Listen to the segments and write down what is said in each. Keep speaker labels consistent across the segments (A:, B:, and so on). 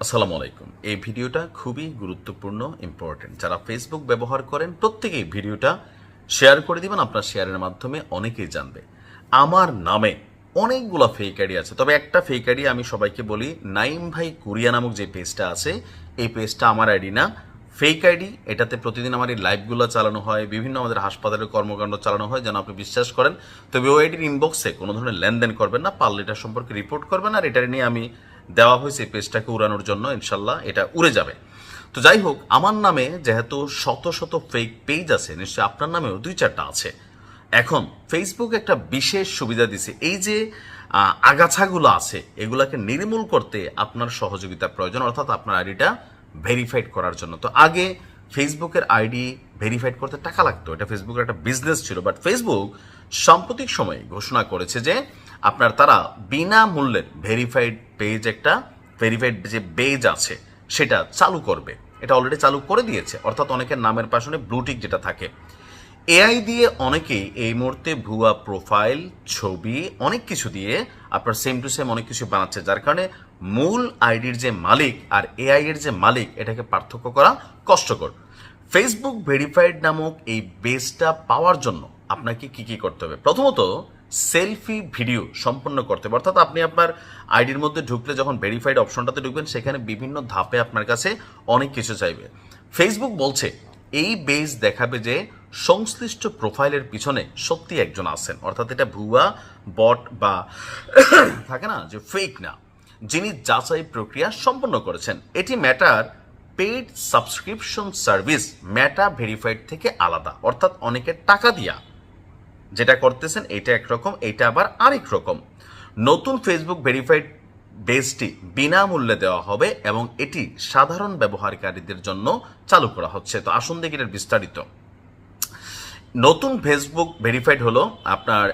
A: আসসালামু আলাইকুম। এই ভিডিওটা খুবই গুরুত্বপূর্ণ, ইম্পর্টেন্ট। যারা ফেসবুক ব্যবহার করেন প্রত্যেকেই ভিডিওটা শেয়ার করে দিবেন। আপনার শেয়ারের মাধ্যমে অনেকেই জানবে। আমার নামে অনেকগুলো ফেক আইডি আছে, তবে একটা ফেক আইডি আমি সবাইকে বলি, নাইম ভাই কুরিয়া নামক যে পেজটা আছে, এই পেজটা আমার আইডি না, ফেক আইডি। এটাতে প্রতিদিন আমার এই লাইভগুলো চালানো হয়, বিভিন্ন আমাদের হাসপাতালের কর্মকাণ্ড চালানো হয়, যেন আপনি বিশ্বাস করেন। তবে ওই আইডির ইনবক্সে কোনো ধরনের লেনদেন করবেন না, পারলে এটা সম্পর্কে রিপোর্ট করবেন। আর এটা নিয়ে আমি দেওয়া হয়েছে এই পেজটাকে উড়ানোর জন্য, ইনশাল্লাহ এটা উড়ে যাবে। তো যাই হোক, আমার নামে যেহেতু শত শত ফেক পেজ আছে, নিশ্চয়ই আপনার নামেও 2-4টা আছে। এখন ফেসবুক একটা বিশেষ সুবিধা দিছে, এই যে আগাছাগুলো আছে এগুলাকে নির্মূল করতে আপনার সহযোগিতা প্রয়োজন, অর্থাৎ আপনার আইডিটা ভেরিফাইড করার জন্য। তো আগে ফেসবুকের আইডি ভেরিফাইড করতে টাকা লাগতো, এটা ফেসবুকের একটা বিজনেস ছিল। বাট ফেসবুক সাম্প্রতিক সময়ে ঘোষণা করেছে যে তারা বিনামূল্যে ভেরিফাইড যে পেজ আছে সেটা চালু করবে। এটা অলরেডি চালু করে দিয়েছে, অর্থাৎ অনেকের নামের পাশে ব্লুটিক যেটা থাকে, এআই দিয়ে অনেকেই এই মুহূর্তে ভুয়া প্রোফাইল, ছবি, অনেক কিছু দিয়ে আপনার সেম টু সেম অনেক কিছু বানাচ্ছে, যার কারণে মূল আইডির যে মালিক আর এআই এর যে মালিক এটাকে পার্থক্য করা কষ্টকর। ফেসবুক ভেরিফাইড নামক এই বেসটা পাওয়ার জন্য আপনাকে কি কি করতে হবে? প্রথমত, সেলফি ভিডিও সম্পন্ন করতে হবে, অর্থাৎ আপনি আপনার আইডির মধ্যে ঢুকলে যখন ভেরিফাইড অপশনটাতে ঢুকবেন, সেখানে বিভিন্ন ধাপে আপনার কাছে অনেক কিছু চাইবে। ফেসবুক বলছে এই বেস দেখাবে যে সংশ্লিষ্ট প্রোফাইলের পিছনে সত্যি একজন আছেন, অর্থাৎ এটা ভুয়া বট বা থাকে না যে ফেক না, যিনি যাচাই প্রক্রিয়া সম্পন্ন করেছেন। এটি মেটার paid subscription service Meta verified থেকে আলাদা, অর্থাৎ অনেকের টাকা দিয়া যেটা করতেছেন এটা একরকম, এটা আবার আরেক রকম। নতুন ফেসবুক ভেরিফাইড বেসটি বিনামূল্যে দেওয়া হবে এবং এটি সাধারণ ব্যবহারকারীদের জন্য চালু করা হচ্ছে। তো আসুন দেখি এর বিস্তারিত। নতুন ফেসবুক ভেরিফাইড হলো আপনার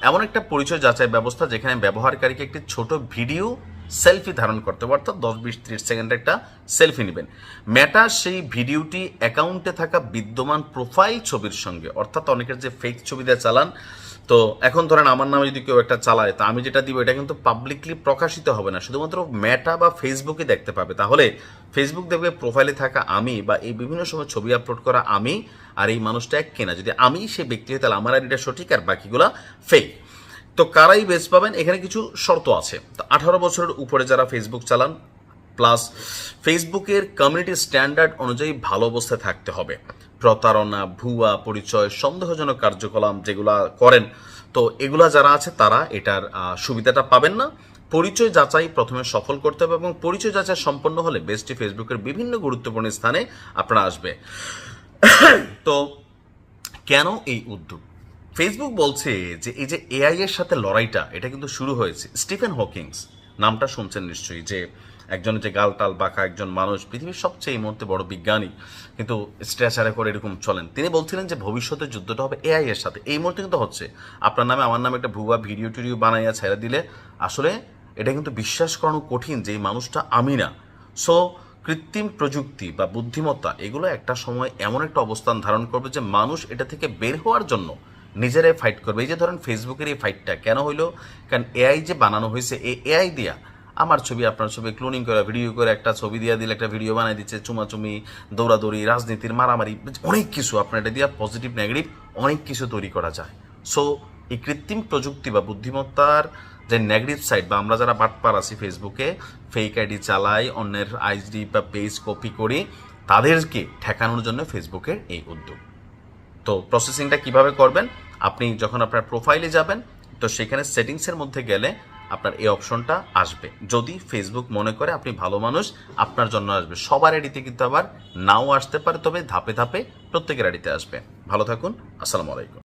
A: এমন একটা পরিচয় যাচাই ব্যবস্থা যেখানে ব্যবহারকারীকে একটি ছোট ভিডিও সেলফি ধারণ করতে হবে, অর্থাৎ 10-20-30 সেকেন্ডের একটা সেলফি নেবেন। মেটা সেই ভিডিওটি অ্যাকাউন্টে থাকা বিদ্যমান প্রোফাইল ছবির সঙ্গে, অর্থাৎ অনেকের যে ফেক ছবি দিয়ে চালান, তো এখন ধরেন আমার নামে যদি কেউ একটা চালায়, তা আমি যেটা দিব এটা কিন্তু পাবলিকলি প্রকাশিত হবে না, শুধুমাত্র মেটা বা ফেসবুকে দেখতে পাবে। তাহলে ফেসবুক দেখবে প্রোফাইলে থাকা আমি বা এই বিভিন্ন সময় ছবি আপলোড করা আমি, আর এই মানুষটা এক কেনা। যদি আমি সেই ব্যক্তি হই তাহলে আমার আইডিটা সঠিক আর বাকিগুলা ফেক। তো কারাই বেস পাবেন? এখানে কিছু শর্ত আছে। তো 18 বছরের উপরে যারা ফেসবুক চালান, প্লাস ফেসবুকের কমিউনিটি স্ট্যান্ডার্ড অনুযায়ী ভালো অবস্থায় থাকতে হবে। প্রতারণা, ভুয়া পরিচয়, সন্দেহজনক কার্যকলাপ যেগুলা করেন, তো এগুলা যারা আছে তারা এটার সুবিধাটা পাবেন না। পরিচয় যাচাই প্রথমে সফল করতে হবে এবং পরিচয় যাচাই সম্পন্ন হলে বেসটি ফেসবুকের বিভিন্ন গুরুত্বপূর্ণ স্থানে আপনারা আসবে। তো কেন এই উদ্যোগ? ফেসবুক বলছে যে এই যে এআই এর সাথে লড়াইটা, এটা কিন্তু শুরু হয়েছে। স্টিফেন হকিংস নামটা শুনছেন নিশ্চয়ই, যে একজন যে গালটাল বাঁকা একজন মানুষ, পৃথিবীর সবচেয়ে এই মুহূর্তে বড় বিজ্ঞানী, কিন্তু স্ট্রেচারে করে এরকম চলেন। তিনি বলছিলেন যে ভবিষ্যতের যুদ্ধটা হবে এআই এর সাথে। এই মুহূর্তে কিন্তু হচ্ছে। আপনার নামে আমার নামে একটা ভুয়া ভিডিও টিডিও বানাইয়া ছেড়ে দিলে আসলে এটা কিন্তু বিশ্বাস করানো কঠিন যে এই মানুষটা আমি না। সো কৃত্রিম প্রযুক্তি বা বুদ্ধিমত্তা এগুলো একটা সময় এমন একটা অবস্থান ধারণ করবে যে মানুষ এটা থেকে বের হওয়ার জন্য নিজেরাই ফাইট করবে। এই যে ধরেন ফেসবুকের এই ফাইটটা কেন হইলো? কারণ এআই যে বানানো হয়েছে, এই এআই দিয়া আমার ছবি আপনার ছবি ক্লোনিং করে ভিডিও করে একটা ছবি দিয়ে দিলে একটা ভিডিও বানাই দিচ্ছে, চুমাচুমি, দৌড়াদৌড়ি, রাজনীতির মারামারি, অনেক কিছু আপনার এটা দিয়ে পজিটিভ নেগেটিভ অনেক কিছু তৈরি করা যায়। সো এই কৃত্রিম প্রযুক্তি বা বুদ্ধিমত্তার যে নেগেটিভ সাইড, বা আমরা যারা বাটপার আছি ফেসবুকে ফেক আইডি চালাই, অন্যের আইডি বা পেজ কপি করি, তাদেরকে ঠেকানোর জন্য ফেসবুকের এই উদ্যোগ। তো প্রসেসিংটা কিভাবে করবেন? আপনি যখন আপনার প্রোফাইলে যাবেন, তো সেখানে সেটিংসের মধ্যে গেলে আপনার এই অপশনটা আসবে। যদি ফেসবুক মনে করে আপনি ভালো মানুষ, আপনার জন্য আসবে। সবার আইডিতে কিন্তু আবার নাও আসতে পারে, তবে ধাপে ধাপে প্রত্যেকের আইডিতে আসবে। ভালো থাকুন। আসসালামু আলাইকুম।